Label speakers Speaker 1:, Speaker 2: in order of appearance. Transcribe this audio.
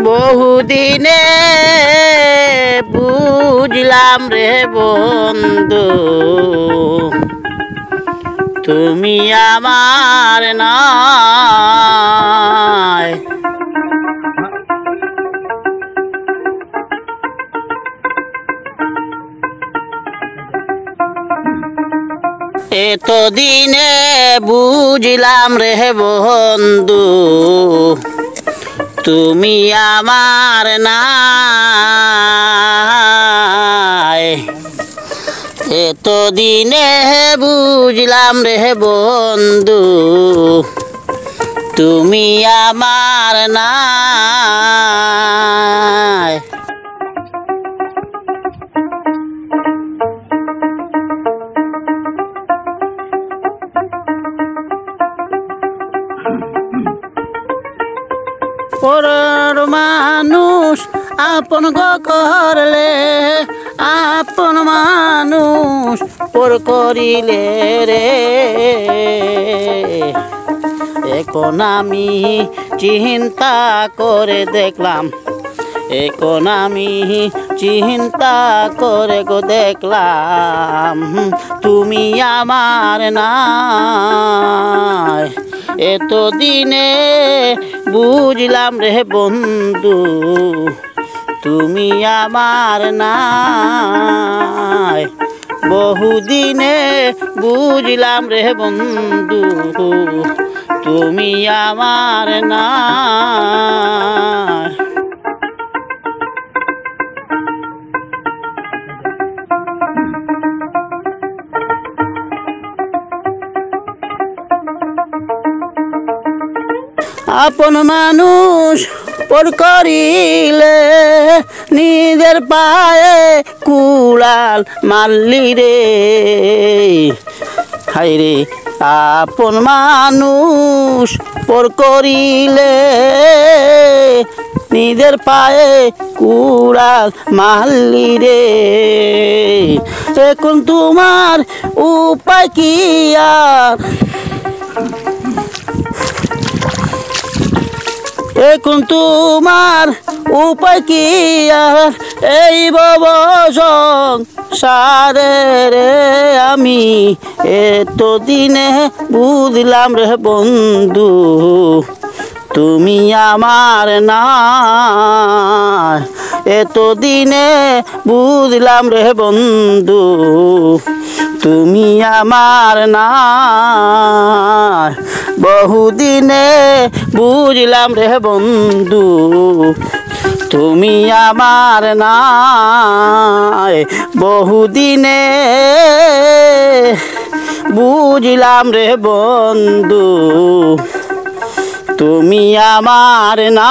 Speaker 1: বহুদিনে বুঝলাম রে বন্ধু, তুমি আমার নয়। এতদিনে বুঝলাম রে বন্ধু, তুমি আমার নাই। এতদিনে বুঝলাম রে বন্ধু, তুমি আমার নাই। পরের মানুষ আপন করলে, আপন মানুষ পর করিলে রে। এখন আমি চিন্তা করে দেখলাম, এখন আমি চিন্তা করে দেখলাম, তুমি আমার নাই। এতদিনে বুঝলাম রে বন্ধু, তুমি আমার নাই। বহুদিনে বুঝলাম রে বন্ধু, তুমি আমার নাই। আপন মানুষ পর করিলে নিজের পায়ে কুড়াল মারলি রে। হায় রে আপন মানুষ পর করিলে নিজের পায়ে কুড়াল মারলি রে। এখন তোমার উপায় কি আর, এখন তোমার উপায় কি আর, এই ভব সংসারে রে। আমি এতদিনে বুঝলাম রে বন্ধু, তুমি আমার নাই। এতদিনে বুঝলাম রে বন্ধু, তুমি আমার নাই। বহুদিনে বুঝলাম রে বন্ধু, তুমি আমার নাই। বহুদিনে বুঝলাম রে বন্ধু, তুমি আমার নাই।